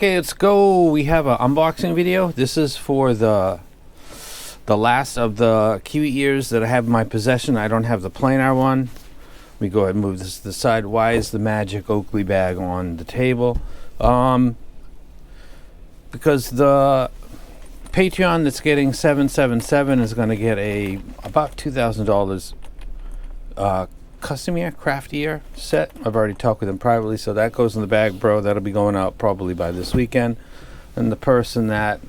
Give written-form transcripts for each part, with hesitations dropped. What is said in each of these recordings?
Okay, let's go. We have an unboxing video. This is for the last of the Kiwi Ears that I have in my possession. I don't have the planar one. Let me go ahead and move this to the side. Why is the magic Oakley bag on the table? Because the Patreon that's getting 777 is going to get about $2,000 custom ear, craft ear set. I've already talked with them privately, so that goes in the bag, bro. That'll be going out probably by this weekend. And the person that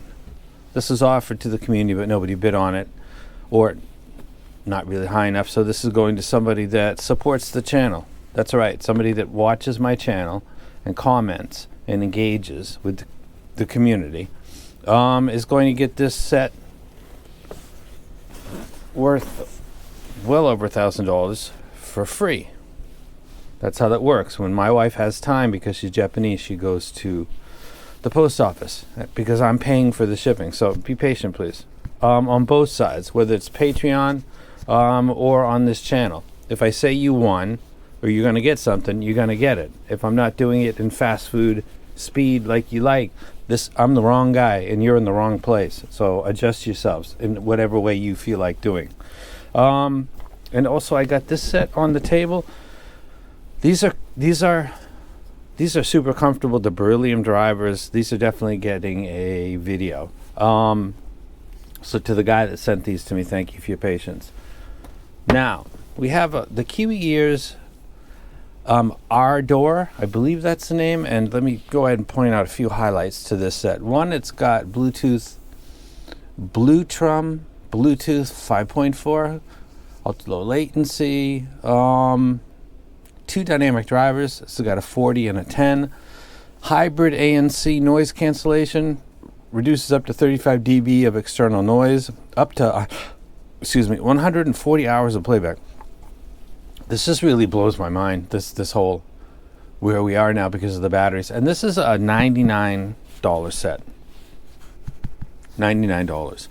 this is offered to the community, but nobody bid on it, or not really high enough, so this is going to somebody that supports the channel. That's right, somebody that watches my channel and comments and engages with the community is going to get this set worth well over $1,000 for free. That's how that works. When my wife has time, because she's Japanese, she goes to the post office because I'm paying for the shipping. So be patient, please. On both sides, whether it's Patreon or on this channel. If I say you won or you're going to get something, you're going to get it. If I'm not doing it in fast food speed like you like, I'm the wrong guy and you're in the wrong place. So adjust yourselves in whatever way you feel like doing. And also, I got this set on the table. These are super comfortable. The beryllium drivers. These are definitely getting a video. So to the guy that sent these to me, thank you for your patience. Now we have the Kiwi Ears Ardor. I believe that's the name. And let me go ahead and point out a few highlights to this set. One, it's got Bluetooth 5.4. Ultra low latency, 2 dynamic drivers. It's got a 40 and a 10. Hybrid ANC noise cancellation, reduces up to 35 dB of external noise, up to 140 hours of playback. This just really blows my mind, this whole where we are now because of the batteries. And this is a $99 set. $99.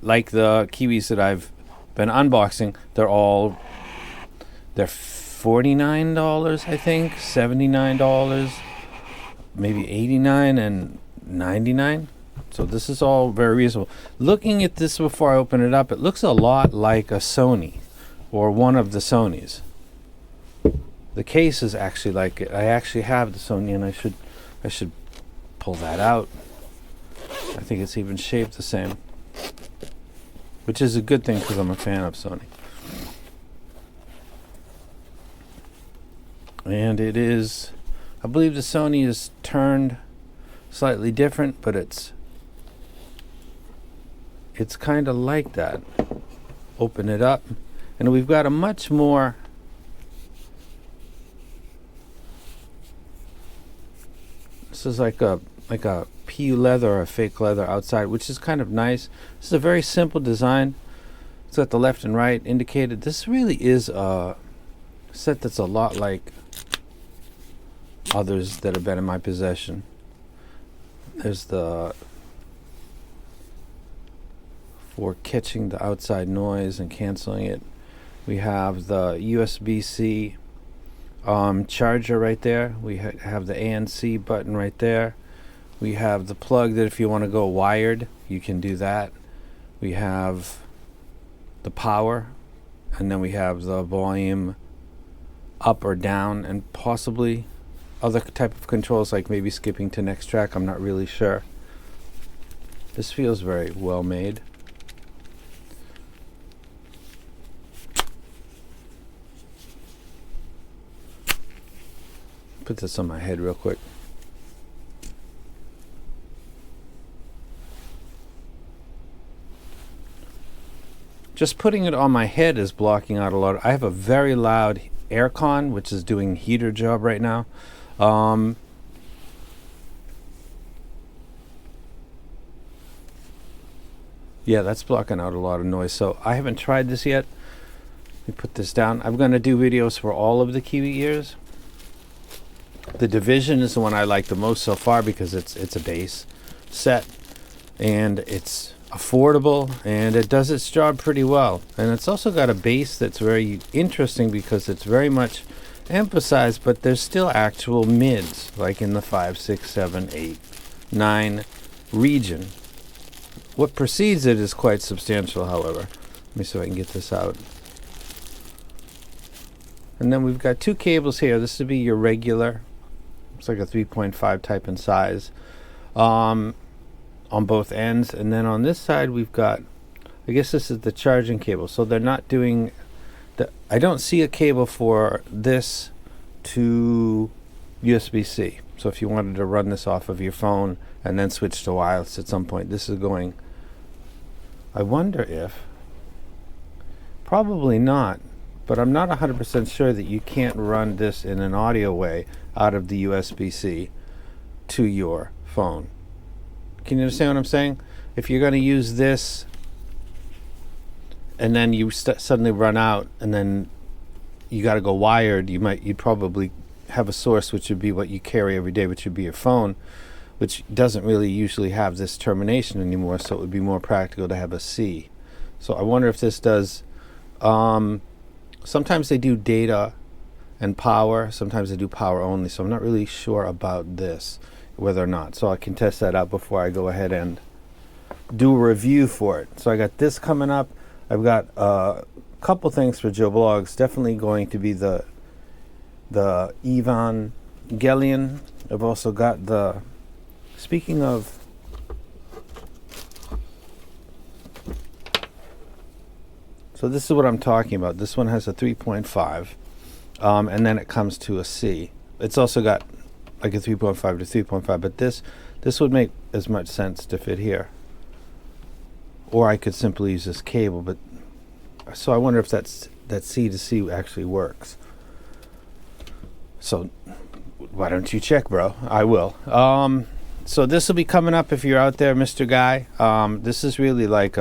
Like the Kiwis that I've been unboxing, they're $49, I think, $79, maybe $89 and $99. So this is all very reasonable. Looking at this before I open it up, it looks a lot like a Sony or one of the Sonys. The case is actually like it. I actually have the Sony, and I should pull that out. I think it's even shaped the same, which is a good thing because I'm a fan of Sony. And it is, I believe the Sony is turned slightly different, but it's kind of like that. Open it up, and we've got a much more this is like a PU leather or a fake leather outside, which is kind of nice. This is a very simple design. It's got the left and right indicated. This really is a set that's a lot like others that have been in my possession. There's the for catching the outside noise and canceling it. We have the USB-C charger right there. We have the ANC button right there. We have the plug that if you want to go wired, you can do that. We have the power, and then we have the volume up or down, and possibly other type of controls like maybe skipping to next track. I'm not really sure. This feels very well made. Put this on my head real quick. Just putting it on my head is blocking out a lot. I have a very loud aircon, which is doing heater job right now. Yeah, that's blocking out a lot of noise. So I haven't tried this yet. Let me put this down. I'm going to do videos for all of the Kiwi Ears. The Division is the one I like the most so far because it's a base set and it's affordable and it does its job pretty well. And it's also got a base that's very interesting because it's very much emphasize, but there's still actual mids, like in the 5, 6, 7, 8, 9 region. What precedes it is quite substantial, however. Let me see if I can get this out. And then we've got two cables here. This would be your regular. It's like a 3.5 type in size on both ends. And then on this side, we've got, I guess this is the charging cable. So they're not doing, I don't see a cable for this to USB-C. So if you wanted to run this off of your phone and then switch to wireless at some point, this is going, I wonder if, probably not, but I'm not 100% sure that you can't run this in an audio way out of the USB-C to your phone. Can you understand what I'm saying? If you're going to use this and then you suddenly run out and then you got to go wired, you'd probably have a source which would be what you carry every day, which would be your phone, which doesn't really usually have this termination anymore, so it would be more practical to have a C. So I wonder if this does, sometimes they do data and power, sometimes they do power only, so I'm not really sure about this, whether or not. So I can test that out before I go ahead and do a review for it. So I got this coming up. I've got a couple things for Joe Blogs. Definitely going to be the Evangelion. I've also got the, speaking of, so this is what I'm talking about. This one has a 3.5, and then it comes to a C. It's also got like a 3.5 to 3.5, but this would make as much sense to fit here. Or I could simply use this cable, but so I wonder if that C to C actually works. So why don't you check, bro? I will. So this will be coming up if you're out there, Mr. Guy. This is really like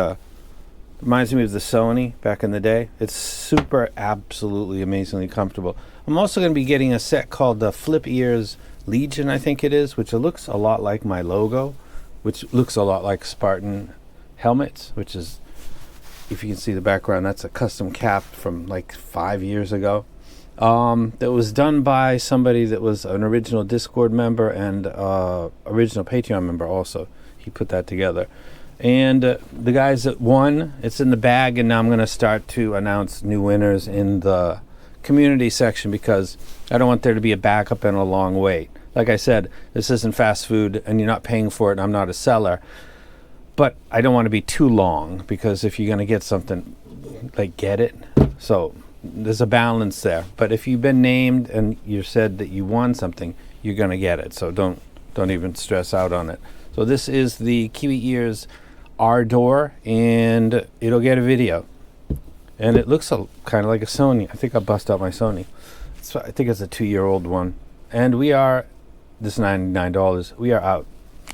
reminds me of the Sony back in the day. It's super, absolutely, amazingly comfortable. I'm also going to be getting a set called the Flip Ears Legion, I think it is, which looks a lot like my logo, which looks a lot like Spartan helmets, which is, if you can see the background, that's a custom cap from like 5 years ago. That was done by somebody that was an original Discord member and original Patreon member also. He put that together. And the guys that won, it's in the bag, and now I'm going to start to announce new winners in the community section because I don't want there to be a backup and a long wait. Like I said, this isn't fast food and you're not paying for it and I'm not a seller. But I don't want to be too long because if you're going to get something, like, get it. So there's a balance there. But if you've been named and you said that you won something, you're going to get it. So don't even stress out on it. So this is the Kiwi Ears Ardor, and it'll get a video. And it looks kind of like a Sony. I think I'll bust out my Sony. I think it's a 2-year-old one. And we are, this $99, we are out.